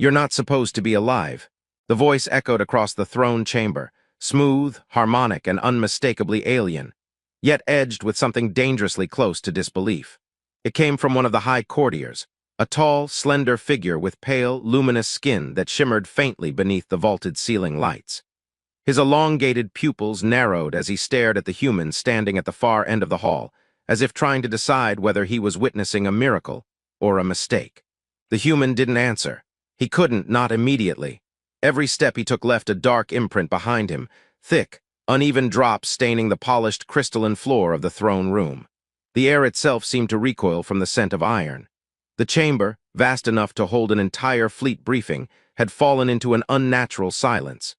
"You're not supposed to be alive." The voice echoed across the throne chamber, smooth, harmonic, and unmistakably alien, yet edged with something dangerously close to disbelief. It came from one of the high courtiers, a tall, slender figure with pale, luminous skin that shimmered faintly beneath the vaulted ceiling lights. His elongated pupils narrowed as he stared at the human standing at the far end of the hall, as if trying to decide whether he was witnessing a miracle or a mistake. The human didn't answer. He couldn't, not immediately. Every step he took left a dark imprint behind him, thick, uneven drops staining the polished crystalline floor of the throne room. The air itself seemed to recoil from the scent of iron. The chamber, vast enough to hold an entire fleet briefing, had fallen into an unnatural silence.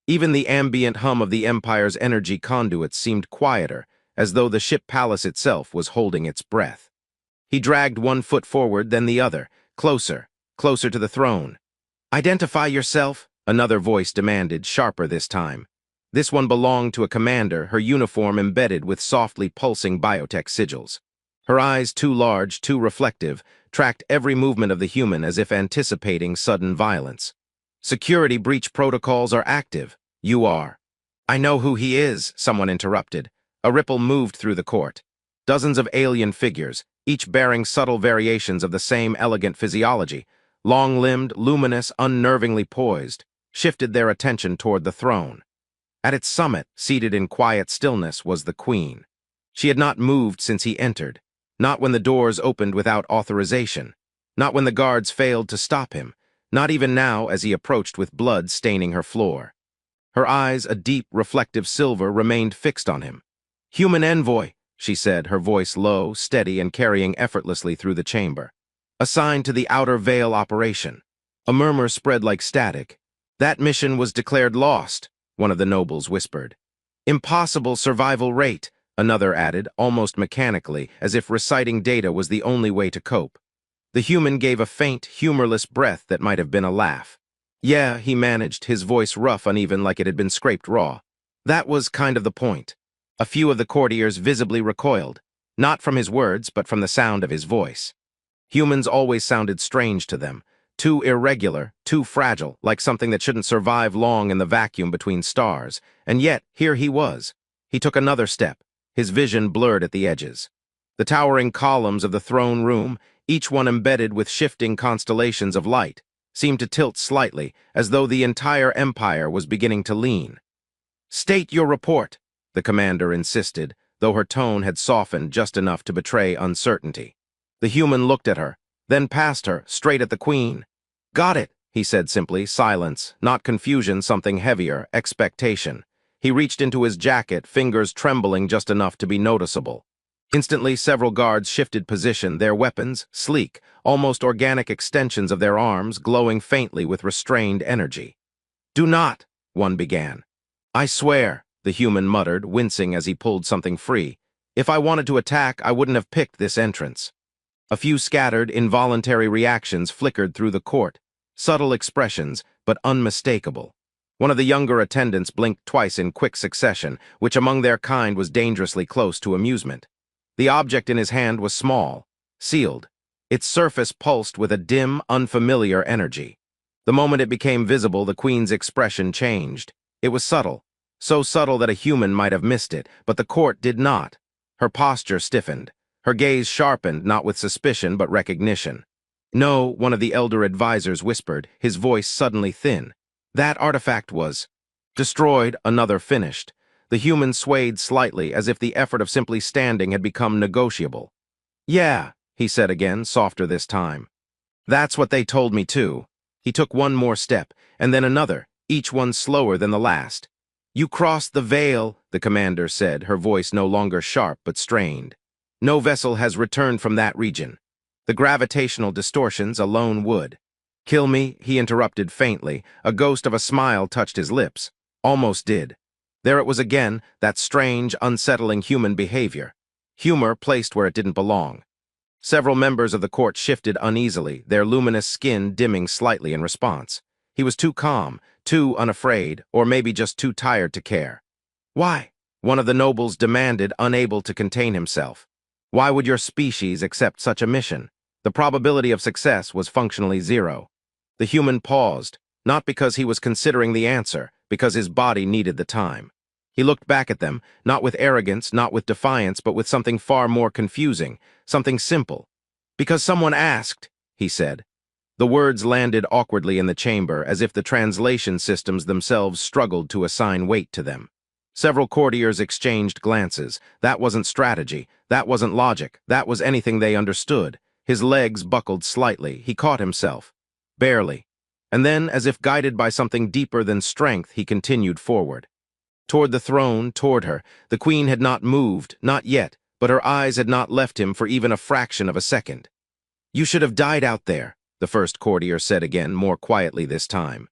Even the ambient hum of the Empire's energy conduits seemed quieter, as though the ship palace itself was holding its breath. He dragged one foot forward, then the other, closer to the throne. "Identify yourself," another voice demanded, sharper this time. This one belonged to a commander, her uniform embedded with softly pulsing biotech sigils. Her eyes, too large, too reflective, tracked every movement of the human as if anticipating sudden violence. "Security breach protocols are active. You are." "I know who he is," someone interrupted. A ripple moved through the court. Dozens of alien figures, each bearing subtle variations of the same elegant physiology, long-limbed, luminous, unnervingly poised, shifted their attention toward the throne. At its summit, seated in quiet stillness, was the Queen. She had not moved since he entered, not when the doors opened without authorization, not when the guards failed to stop him, not even now as he approached with blood staining her floor. Her eyes, a deep, reflective silver, remained fixed on him. "Human envoy," she said, her voice low, steady, and carrying effortlessly through the chamber. "Assigned to the Outer Veil operation." A murmur spread like static. "That mission was declared lost," one of the nobles whispered. "Impossible survival rate," another added, almost mechanically, as if reciting data was the only way to cope. The human gave a faint, humorless breath that might have been a laugh. "Yeah," he managed, his voice rough, uneven, like it had been scraped raw. "That was kind of the point." A few of the courtiers visibly recoiled, not from his words, but from the sound of his voice. Humans always sounded strange to them, too irregular, too fragile, like something that shouldn't survive long in the vacuum between stars. And yet, here he was. He took another step, his vision blurred at the edges. The towering columns of the throne room, each one embedded with shifting constellations of light, seemed to tilt slightly, as though the entire empire was beginning to lean. "State your report," the commander insisted, though her tone had softened just enough to betray uncertainty. The human looked at her, then past her, straight at the Queen. "Got it," he said simply. Silence, not confusion, something heavier, expectation. He reached into his jacket, fingers trembling just enough to be noticeable. Instantly, several guards shifted position, their weapons, sleek, almost organic extensions of their arms, glowing faintly with restrained energy. "Do not," one began. "I swear," the human muttered, wincing as he pulled something free. "If I wanted to attack, I wouldn't have picked this entrance." A few scattered, involuntary reactions flickered through the court, subtle expressions, but unmistakable. One of the younger attendants blinked twice in quick succession, which among their kind was dangerously close to amusement. The object in his hand was small, sealed. Its surface pulsed with a dim, unfamiliar energy. The moment it became visible, the Queen's expression changed. It was subtle, so subtle that a human might have missed it, but the court did not. Her posture stiffened. Her gaze sharpened, not with suspicion, but recognition. "No," one of the elder advisors whispered, his voice suddenly thin. "That artifact was destroyed," another finished. The human swayed slightly, as if the effort of simply standing had become negotiable. "Yeah," he said again, softer this time. "That's what they told me too." He took one more step, and then another, each one slower than the last. "You crossed the veil," the commander said, her voice no longer sharp but strained. "No vessel has returned from that region. The gravitational distortions alone would." "Kill me," he interrupted faintly. A ghost of a smile touched his lips. Almost did. There it was again, that strange, unsettling human behavior. Humor placed where it didn't belong. Several members of the court shifted uneasily, their luminous skin dimming slightly in response. He was too calm, too unafraid, or maybe just too tired to care. "Why?" one of the nobles demanded, unable to contain himself. "Why would your species accept such a mission?" The probability of success was functionally zero. The human paused, not because he was considering the answer, because his body needed the time. He looked back at them, not with arrogance, not with defiance, but with something far more confusing, something simple. "Because someone asked," he said. The words landed awkwardly in the chamber, as if the translation systems themselves struggled to assign weight to them. Several courtiers exchanged glances. That wasn't strategy. That wasn't logic. That was anything they understood. His legs buckled slightly. He caught himself. Barely. And then, as if guided by something deeper than strength, he continued forward. Toward the throne, toward her. The queen had not moved, not yet, but her eyes had not left him for even a fraction of a second. "You should have died out there," the first courtier said again, more quietly this time.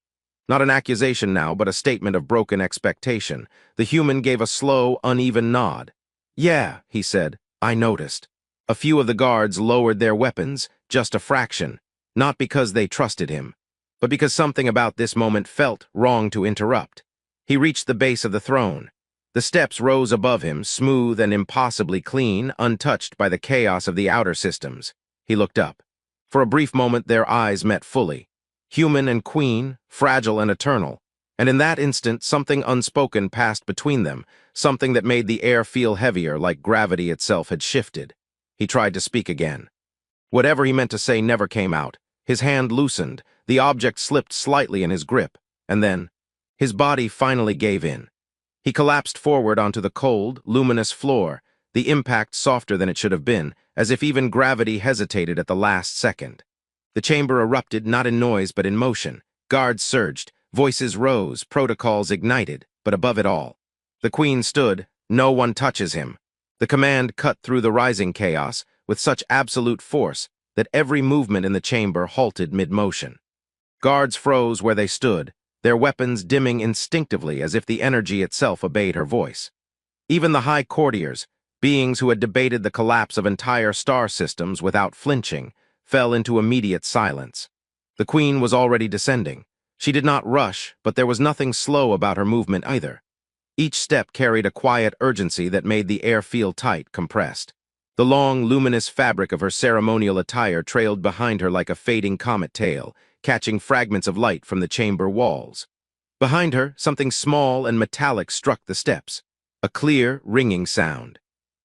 Not an accusation now, but a statement of broken expectation. The human gave a slow, uneven nod. "Yeah," he said, "I noticed." A few of the guards lowered their weapons, just a fraction, not because they trusted him, but because something about this moment felt wrong to interrupt. He reached the base of the throne. The steps rose above him, smooth and impossibly clean, untouched by the chaos of the outer systems. He looked up. For a brief moment their eyes met fully. Human and queen, fragile and eternal. And in that instant something unspoken passed between them, something that made the air feel heavier, like gravity itself had shifted. He tried to speak again. Whatever he meant to say never came out. His hand loosened, the object slipped slightly in his grip, and then his body finally gave in. He collapsed forward onto the cold, luminous floor, the impact softer than it should have been, as if even gravity hesitated at the last second. The chamber erupted not in noise but in motion. Guards surged, voices rose, protocols ignited, but above it all, the queen stood. "No one touches him." The command cut through the rising chaos with such absolute force that every movement in the chamber halted mid-motion. Guards froze where they stood, their weapons dimming instinctively as if the energy itself obeyed her voice. Even the high courtiers, beings who had debated the collapse of entire star systems without flinching, fell into immediate silence. The queen was already descending. She did not rush, but there was nothing slow about her movement either. Each step carried a quiet urgency that made the air feel tight, compressed. The long, luminous fabric of her ceremonial attire trailed behind her like a fading comet tail, catching fragments of light from the chamber walls. Behind her, something small and metallic struck the steps, a clear, ringing sound.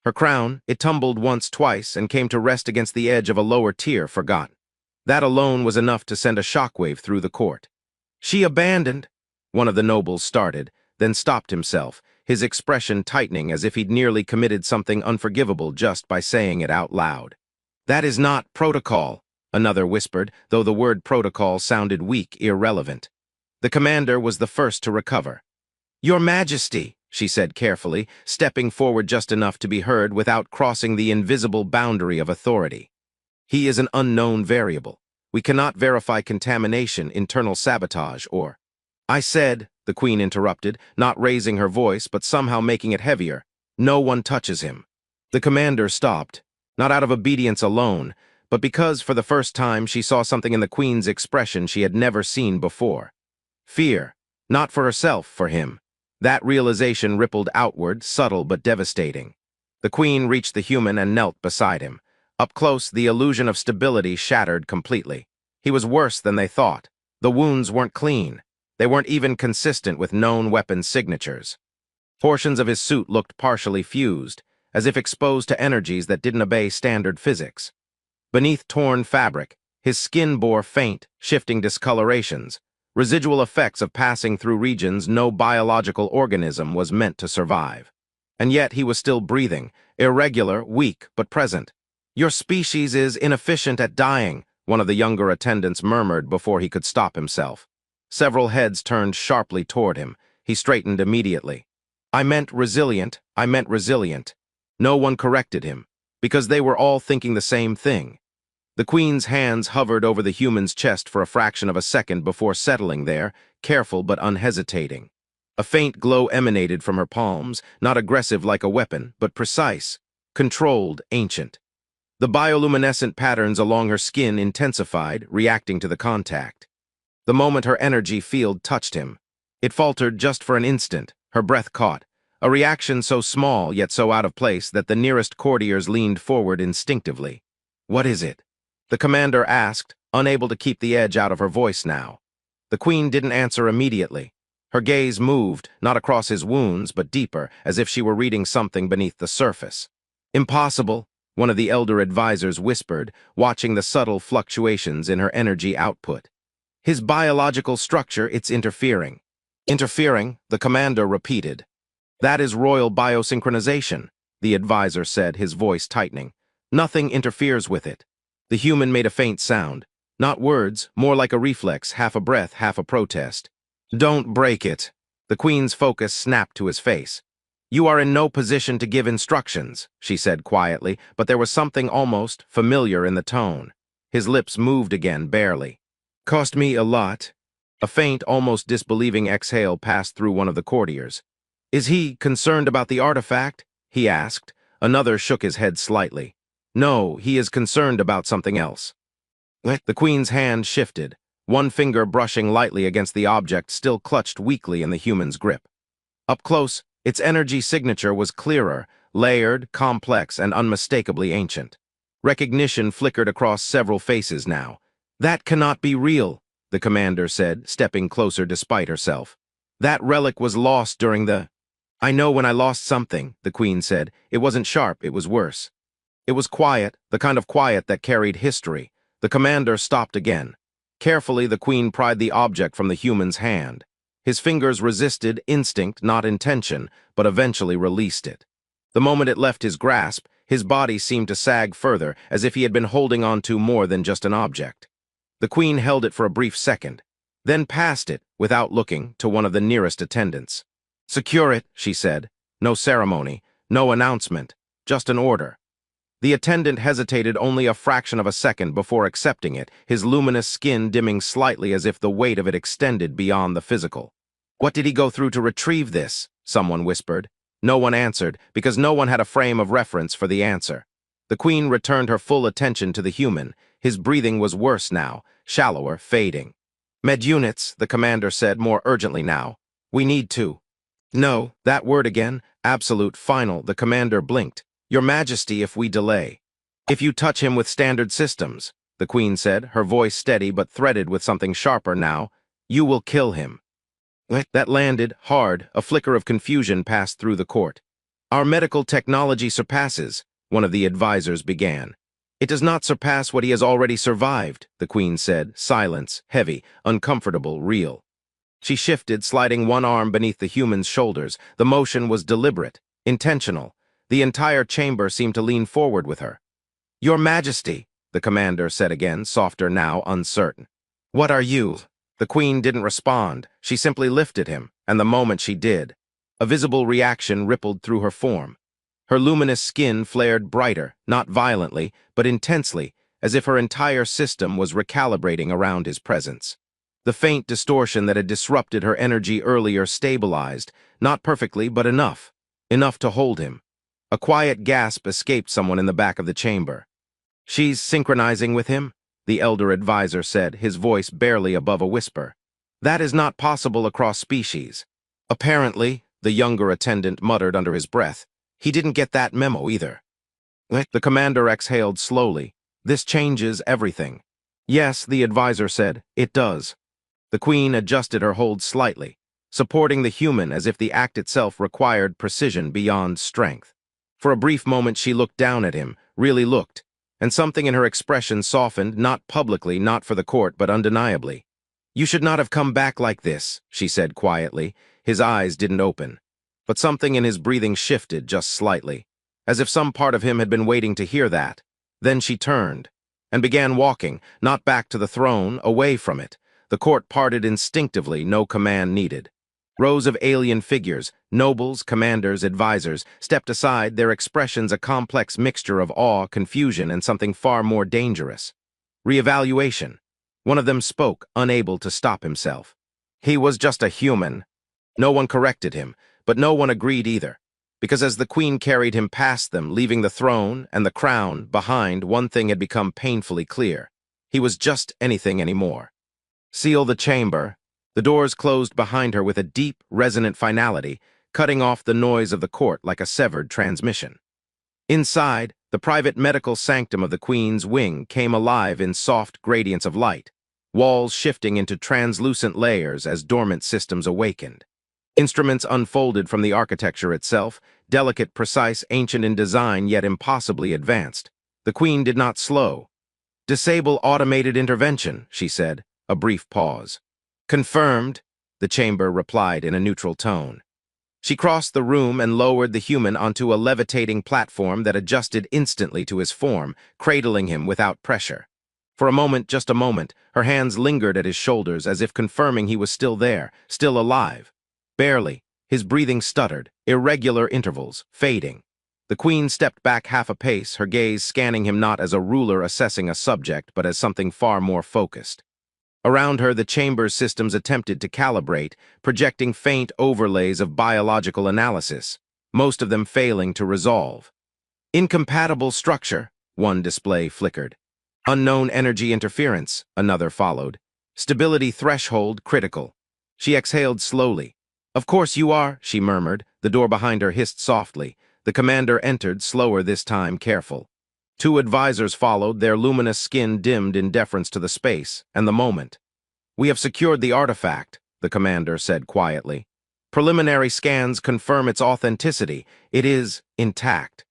Her crown, it tumbled once, twice, and came to rest against the edge of a lower tier, forgotten. That alone was enough to send a shockwave through the court. "She abandoned," one of the nobles started, then stopped himself, his expression tightening as if he'd nearly committed something unforgivable just by saying it out loud. "That is not protocol," another whispered, though the word protocol sounded weak, irrelevant. The commander was the first to recover. "Your Majesty," she said carefully, stepping forward just enough to be heard without crossing the invisible boundary of authority. "He is an unknown variable. We cannot verify contamination, internal sabotage, or—" "I said," the queen interrupted, not raising her voice but somehow making it heavier, "no one touches him." The commander stopped, not out of obedience alone, but because for the first time she saw something in the queen's expression she had never seen before. Fear, not for herself, for him. That realization rippled outward, subtle but devastating. The queen reached the human and knelt beside him. Up close, the illusion of stability shattered completely. He was worse than they thought. The wounds weren't clean. They weren't even consistent with known weapon signatures. Portions of his suit looked partially fused, as if exposed to energies that didn't obey standard physics. Beneath torn fabric, his skin bore faint, shifting discolorations, residual effects of passing through regions no biological organism was meant to survive. And yet he was still breathing, irregular, weak, but present. "Your species is inefficient at dying," one of the younger attendants murmured before he could stop himself. Several heads turned sharply toward him. He straightened immediately. I meant resilient. No one corrected him, because they were all thinking the same thing. The queen's hands hovered over the human's chest for a fraction of a second before settling there, careful but unhesitating. A faint glow emanated from her palms, not aggressive like a weapon, but precise, controlled, ancient. The bioluminescent patterns along her skin intensified, reacting to the contact. The moment her energy field touched him, it faltered just for an instant, her breath caught, a reaction so small yet so out of place that the nearest courtiers leaned forward instinctively. "What is it?" the commander asked, unable to keep the edge out of her voice now. The queen didn't answer immediately. Her gaze moved, not across his wounds, but deeper, as if she were reading something beneath the surface. "Impossible," one of the elder advisors whispered, watching the subtle fluctuations in her energy output. "His biological structure, it's interfering." "Interfering," the commander repeated. "That is royal biosynchronization," the advisor said, his voice tightening. "Nothing interferes with it." The human made a faint sound. Not words, more like a reflex, half a breath, half a protest. "Don't break it." The queen's focus snapped to his face. "You are in no position to give instructions," she said quietly, but there was something almost familiar in the tone. His lips moved again, barely. "Cost me a lot." A faint, almost disbelieving exhale passed through one of the courtiers. "Is he concerned about the artifact?" he asked. Another shook his head slightly. "No, he is concerned about something else." The queen's hand shifted, one finger brushing lightly against the object still clutched weakly in the human's grip. Up close, its energy signature was clearer, layered, complex, and unmistakably ancient. Recognition flickered across several faces now. "That cannot be real," the commander said, stepping closer despite herself. "That relic was lost during the—" "I know when I lost something," the queen said. "It wasn't sharp, it was worse. It was quiet, the kind of quiet that carried history." The commander stopped again. Carefully, the queen pried the object from the human's hand. His fingers resisted instinct, not intention, but eventually released it. The moment it left his grasp, his body seemed to sag further, as if he had been holding on to more than just an object. The queen held it for a brief second, then passed it, without looking, to one of the nearest attendants. "Secure it," she said. No ceremony, no announcement, just an order. The attendant hesitated only a fraction of a second before accepting it, his luminous skin dimming slightly as if the weight of it extended beyond the physical. "What did he go through to retrieve this?" someone whispered. No one answered, because no one had a frame of reference for the answer. The queen returned her full attention to the human. His breathing was worse now, shallower, fading. "Med units," the commander said more urgently now. "We need to." "No," that word again, absolute, final, the commander blinked. "Your Majesty, if we delay." "If you touch him with standard systems," the queen said, her voice steady but threaded with something sharper now, "you will kill him." That landed, hard, a flicker of confusion passed through the court. "Our medical technology surpasses," one of the advisors began. "It does not surpass what he has already survived," the queen said, silence, heavy, uncomfortable, real. She shifted, sliding one arm beneath the human's shoulders. The motion was deliberate, intentional. The entire chamber seemed to lean forward with her. "Your Majesty," the commander said again, softer now, uncertain. "What are you?" The queen didn't respond. She simply lifted him, and the moment she did, a visible reaction rippled through her form. Her luminous skin flared brighter, not violently, but intensely, as if her entire system was recalibrating around his presence. The faint distortion that had disrupted her energy earlier stabilized, not perfectly, but enough to hold him. A quiet gasp escaped someone in the back of the chamber. "She's synchronizing with him?" the elder advisor said, his voice barely above a whisper. "That is not possible across species." "Apparently," the younger attendant muttered under his breath. "He didn't get that memo either." The commander exhaled slowly. "This changes everything." "Yes," the advisor said, "it does." The queen adjusted her hold slightly, supporting the human as if the act itself required precision beyond strength. For a brief moment she looked down at him, really looked, and something in her expression softened, not publicly, not for the court, but undeniably. "You should not have come back like this," she said quietly. His eyes didn't open, but something in his breathing shifted just slightly, as if some part of him had been waiting to hear that. Then she turned, and began walking, not back to the throne, away from it. The court parted instinctively, no command needed. Rows of alien figures, nobles, commanders, advisors, stepped aside, their expressions a complex mixture of awe, confusion, and something far more dangerous. Reevaluation. One of them spoke, unable to stop himself. He was just a human. No one corrected him, but no one agreed either, because as the queen carried him past them, leaving the throne and the crown behind, one thing had become painfully clear. He was just anything anymore. "Seal the chamber." The doors closed behind her with a deep, resonant finality, cutting off the noise of the court like a severed transmission. Inside, The private medical sanctum of the Queen's wing came alive in soft gradients of light, walls shifting into translucent layers as dormant systems awakened. Instruments unfolded from the architecture itself, delicate, precise, ancient in design, yet impossibly advanced. The Queen did not slow. "Disable automated intervention," she said, a brief pause. "Confirmed," the chamber replied in a neutral tone. She crossed the room and lowered the human onto a levitating platform that adjusted instantly to his form, cradling him without pressure. For a moment, just a moment, her hands lingered at his shoulders as if confirming he was still there, still alive. Barely. His breathing stuttered, irregular intervals, fading. The Queen stepped back half a pace, her gaze scanning him not as a ruler assessing a subject, but as something far more focused. Around her, the chamber's systems attempted to calibrate, projecting faint overlays of biological analysis, most of them failing to resolve. "Incompatible structure," one display flickered. "Unknown energy interference," another followed. "Stability threshold critical." She exhaled slowly. "Of course you are," she murmured. The door behind her hissed softly. The commander entered, slower this time, careful. Two advisors followed, their luminous skin dimmed in deference to the space and the moment. "We have secured the artifact," the commander said quietly. "Preliminary scans confirm its authenticity. It is intact."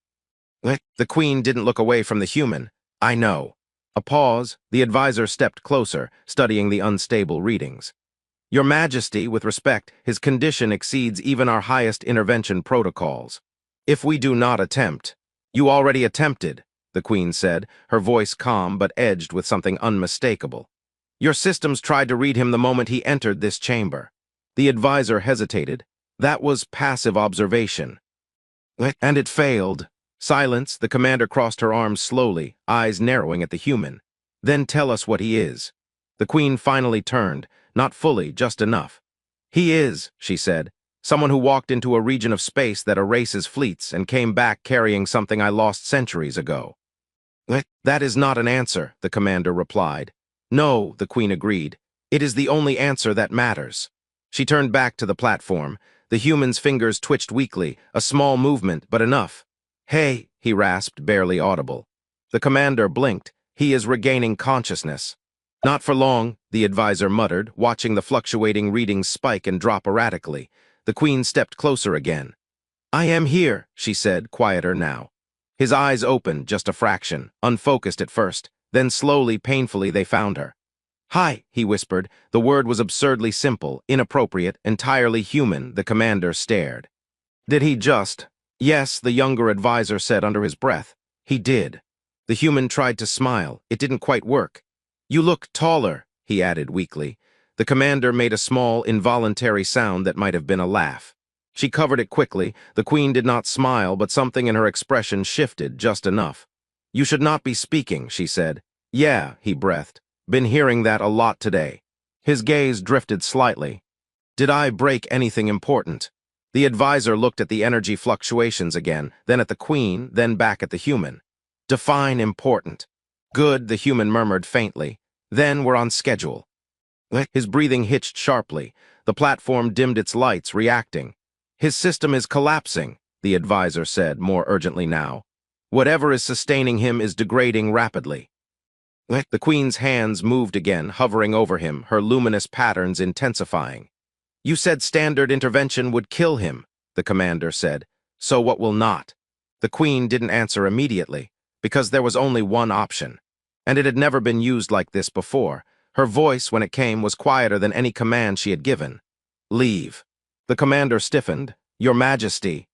The Queen didn't look away from the human. "I know." A pause, the advisor stepped closer, studying the unstable readings. "Your Majesty, with respect, his condition exceeds even our highest intervention protocols. If we do not attempt—" "You already attempted," the Queen said, her voice calm but edged with something unmistakable. "Your systems tried to read him the moment he entered this chamber." The advisor hesitated. "That was passive observation." "And it failed." Silence, the commander crossed her arms slowly, eyes narrowing at the human. "Then tell us what he is." The Queen finally turned, not fully, just enough. "He is," she said, "someone who walked into a region of space that erases fleets and came back carrying something I lost centuries ago." "That is not an answer," the commander replied. "No," the Queen agreed. "It is the only answer that matters." She turned back to the platform. The human's fingers twitched weakly, a small movement, but enough. "Hey," he rasped, barely audible. The commander blinked. "He is regaining consciousness." "Not for long," the advisor muttered, watching the fluctuating readings spike and drop erratically. The Queen stepped closer again. "I am here," she said, quieter now. His eyes opened, just a fraction, unfocused at first. Then slowly, painfully, they found her. "Hi," he whispered. The word was absurdly simple, inappropriate, entirely human. The commander stared. "Did he just—" "Yes," the younger advisor said under his breath. "He did." The human tried to smile. It didn't quite work. "You look taller," he added weakly. The commander made a small, involuntary sound that might have been a laugh. She covered it quickly. The Queen did not smile, but something in her expression shifted just enough. "You should not be speaking," she said. "Yeah," he breathed. "Been hearing that a lot today." His gaze drifted slightly. "Did I break anything important?" The advisor looked at the energy fluctuations again, then at the Queen, then back at the human. "Define important." "Good," the human murmured faintly. "Then we're on schedule." His breathing hitched sharply. The platform dimmed its lights, reacting. "His system is collapsing," the advisor said, more urgently now. "Whatever is sustaining him is degrading rapidly." The Queen's hands moved again, hovering over him, her luminous patterns intensifying. "You said standard intervention would kill him," the commander said. "So what will not?" The Queen didn't answer immediately, because there was only one option. And it had never been used like this before. Her voice, when it came, was quieter than any command she had given. "Leave." The commander stiffened. "Your Majesty."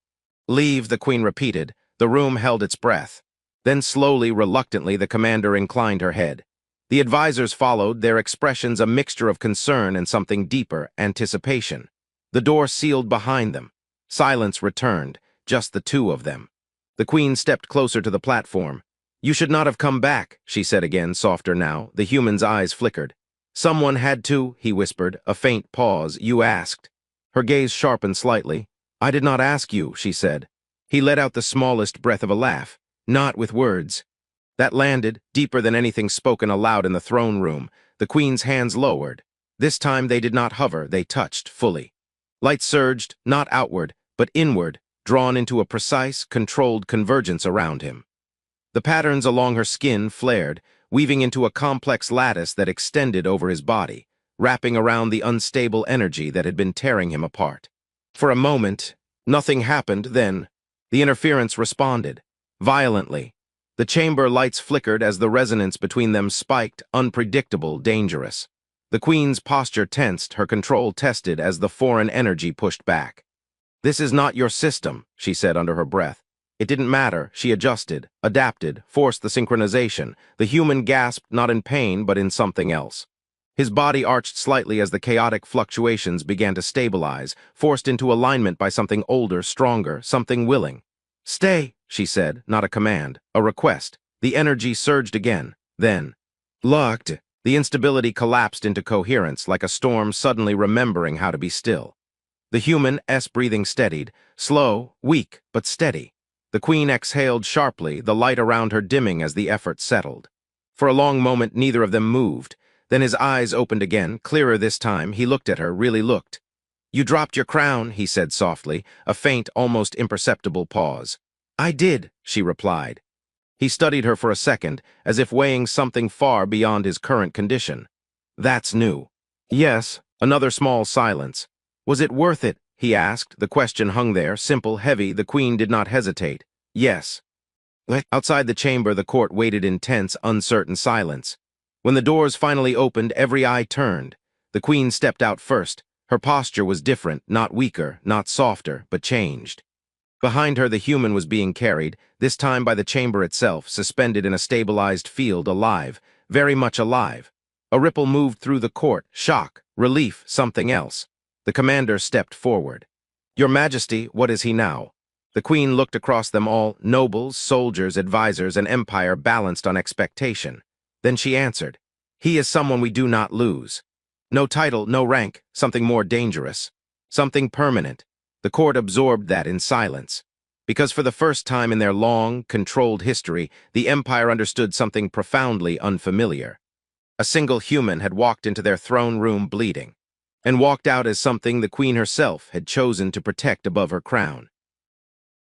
"Leave," the Queen repeated. The room held its breath. Then slowly, reluctantly, the commander inclined her head. The advisors followed, their expressions a mixture of concern and something deeper, anticipation. The door sealed behind them. Silence returned, just the two of them. The Queen stepped closer to the platform. "You should not have come back," she said again, softer now. The human's eyes flickered. "Someone had to," he whispered, a faint pause. "You asked." Her gaze sharpened slightly. "I did not ask you," she said. He let out the smallest breath of a laugh. "Not with words." That landed, deeper than anything spoken aloud in the throne room. The Queen's hands lowered. This time they did not hover, they touched, fully. Light surged, not outward, but inward, drawn into a precise, controlled convergence around him. The patterns along her skin flared, weaving into a complex lattice that extended over his body, wrapping around the unstable energy that had been tearing him apart. For a moment, nothing happened, then the interference responded, violently. The chamber lights flickered as the resonance between them spiked, unpredictable, dangerous. The Queen's posture tensed, her control tested as the foreign energy pushed back. "This is not your system," she said under her breath. It didn't matter. She adjusted, adapted, forced the synchronization. The human gasped, not in pain, but in something else. His body arched slightly as the chaotic fluctuations began to stabilize, forced into alignment by something older, stronger, something willing. "Stay," she said, not a command, a request. The energy surged again. Then, locked. The instability collapsed into coherence, like a storm suddenly remembering how to be still. The human's breathing steadied, slow, weak, but steady. The Queen exhaled sharply, the light around her dimming as the effort settled. For a long moment, neither of them moved. Then his eyes opened again, clearer this time. He looked at her, really looked. "You dropped your crown," he said softly, a faint, almost imperceptible pause. "I did," she replied. He studied her for a second, as if weighing something far beyond his current condition. "That's new." "Yes." Another small silence. "Was it worth it?" he asked. The question hung there, simple, heavy. The Queen did not hesitate. "Yes." Outside the chamber, the court waited in tense, uncertain silence. When the doors finally opened, every eye turned. The Queen stepped out first. Her posture was different, not weaker, not softer, but changed. Behind her, the human was being carried, this time by the chamber itself, suspended in a stabilized field, alive, very much alive. A ripple moved through the court, shock, relief, something else. The commander stepped forward. "Your Majesty, what is he now?" The Queen looked across them all, nobles, soldiers, advisors, an empire balanced on expectation. Then she answered, "He is someone we do not lose. No title, no rank, something more dangerous. Something permanent." The court absorbed that in silence. Because for the first time in their long, controlled history, the Empire understood something profoundly unfamiliar. A single human had walked into their throne room bleeding, and walked out as something the Queen herself had chosen to protect above her crown.